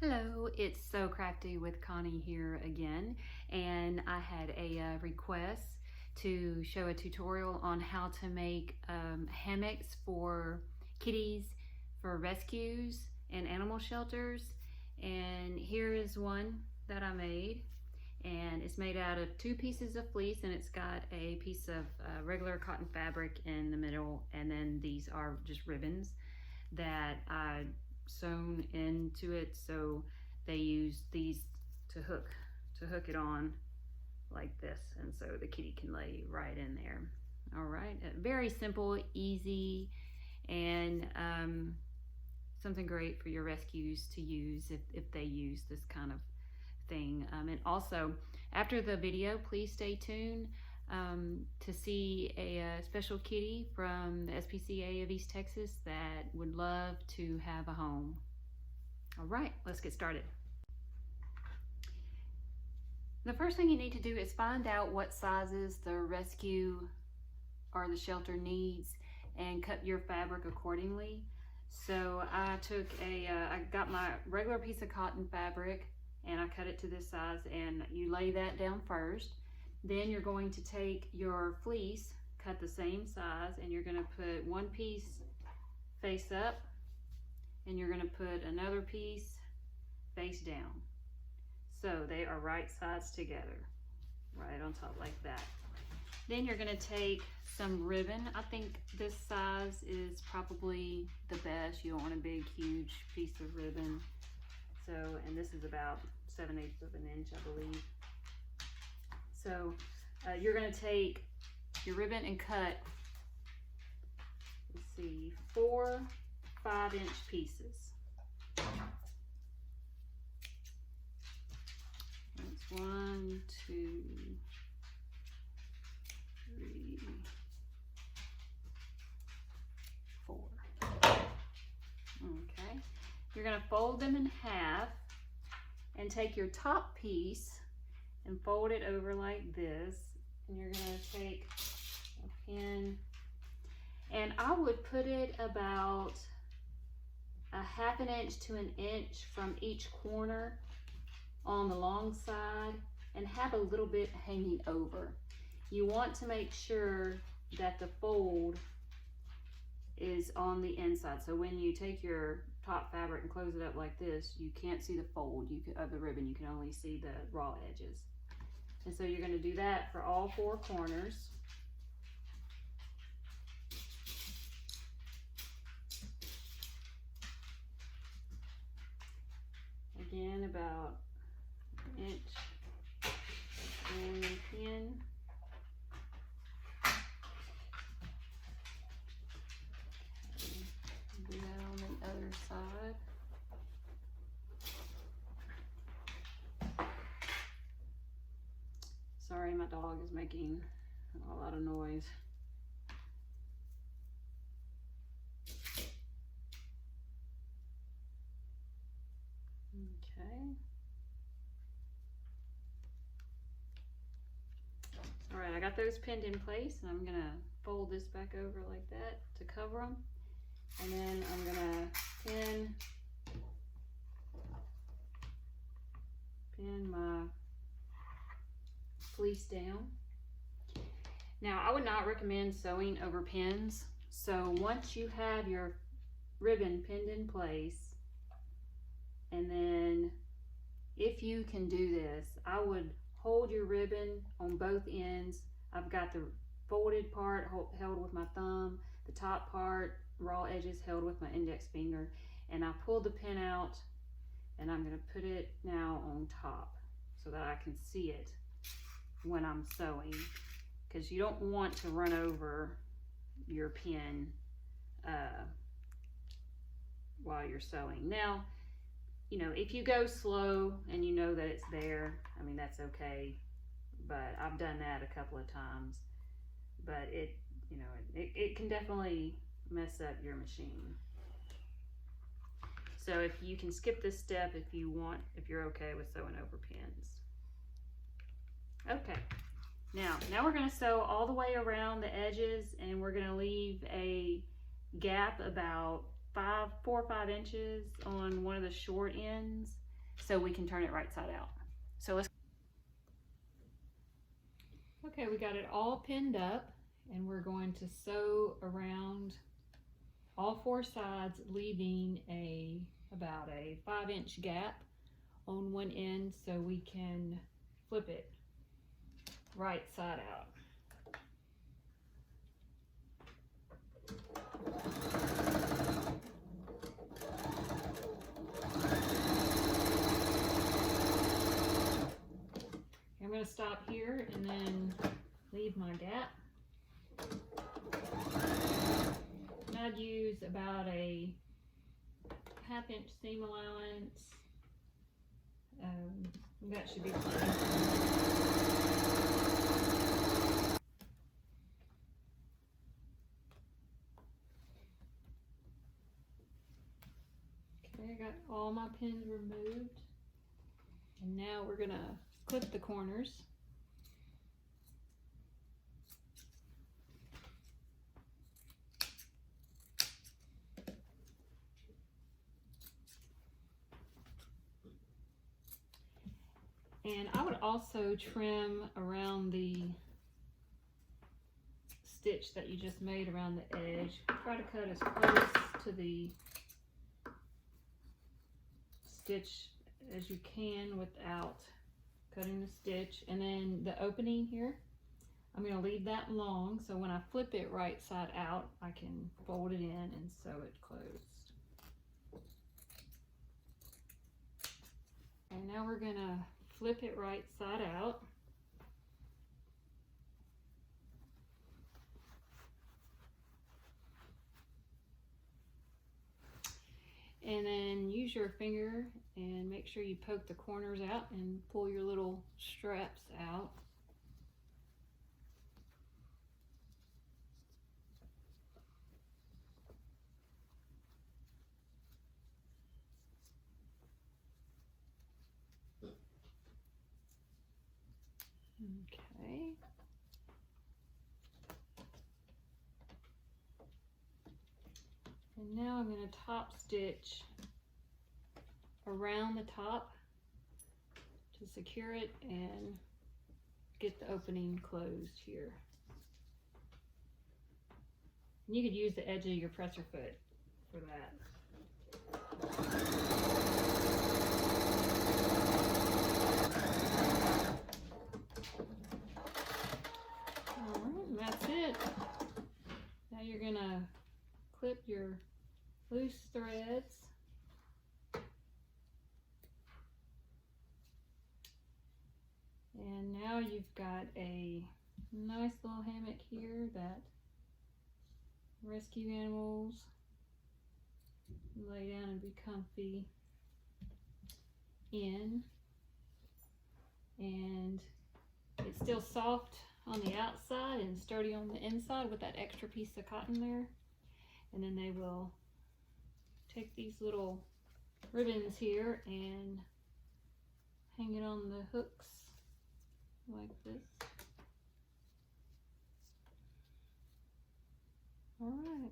Hello, it's So Crafty with Connie here again, and I had a request to show a tutorial on how to make hammocks for kitties for rescues and animal shelters. And here is one that I made, and it's made out of 2 pieces of fleece, and it's got a piece of regular cotton fabric in the middle, and then these are just ribbons that I sewn into it, so they use these to hook it on like this, and so the kitty can lay right in there. All right, very simple, easy, and something great for your rescues to use if they use this kind of thing. And also, after the video, please stay tuned to see a special kitty from the SPCA of East Texas that would love to have a home. All right, let's get started. The first thing you need to do is find out what sizes the rescue or the shelter needs and cut your fabric accordingly. So I took I got my regular piece of cotton fabric and I cut it to this size, and you lay that down first. Then you're going to take your fleece, cut the same size, and you're going to put one piece face up, and you're going to put another piece face down. So they are right sides together, right on top like that. Then you're going to take some ribbon. I think this size is probably the best. You don't want a big, huge piece of ribbon. So, and this is about 7/8 of an inch, I believe. So you're going to take your ribbon and cut, let's see, 4 5-inch pieces. That's 1, 2, 3, 4. Okay. You're going to fold them in half and take your top piece and fold it over like this, and you're going to take a pin, and I would put it about a 1/2 inch to 1 inch from each corner on the long side and have a little bit hanging over. You want to make sure that the fold is on the inside, so when you take your top fabric and close it up like this, you can't see the fold of the ribbon. You can only see the raw edges. And so you're going to do that for all 4 corners. Again, about 1 inch and a pin. Do that on the other side. Sorry, my dog is making a lot of noise. Okay. All right, I got those pinned in place, and I'm gonna fold this back over like that to cover them. And then I'm gonna pin my fleece down. Now, I would not recommend sewing over pins. So once you have your ribbon pinned in place, and then if you can do this, I would hold your ribbon on both ends. I've got the folded part held with my thumb, the top part, raw edges held with my index finger, and I pulled the pin out, and I'm going to put it now on top so that I can see it when I'm sewing, because you don't want to run over your pin while you're sewing. Now, you know, if you go slow and you know that it's there, I mean, that's okay, but I've done that a couple of times, but it, you know, it can definitely mess up your machine. So if you can skip this step if you want, if you're okay with sewing over pins. Okay, now we're going to sew all the way around the edges, and we're going to leave a gap about 4 or 5 inches on one of the short ends, so we can turn it right side out. So let's. Okay, we got it all pinned up, and we're going to sew around all four sides, leaving about a 5-inch gap on one end so we can flip it right side out. I'm going to stop here and then leave my gap. And I'd use about a 1/2-inch seam allowance. That should be plenty. Okay, I got all my pins removed. And now we're going to clip the corners. And I would also trim around the stitch that you just made around the edge. Try to cut as close to the stitch as you can without cutting the stitch. And then the opening here, I'm going to leave that long so when I flip it right side out, I can fold it in and sew it closed. And now we're going to flip it right side out. And then use your finger and make sure you poke the corners out and pull your little straps out. Okay. And now I'm going to top stitch around the top to secure it and get the opening closed here. And you could use the edge of your presser foot for that. Alright, and that's it. Now you're going to clip your loose threads. And now you've got a nice little hammock here that rescue animals lay down and be comfy in. And it's still soft on the outside and sturdy on the inside with that extra piece of cotton there. And then they will take these little ribbons here and hang it on the hooks like this. All right.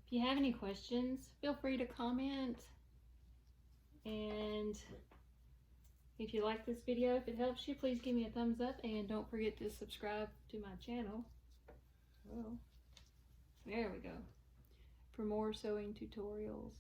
If you have any questions, feel free to comment. And if you like this video, if it helps you, please give me a thumbs up and don't forget to subscribe to my channel. Oh, there we go. For more sewing tutorials.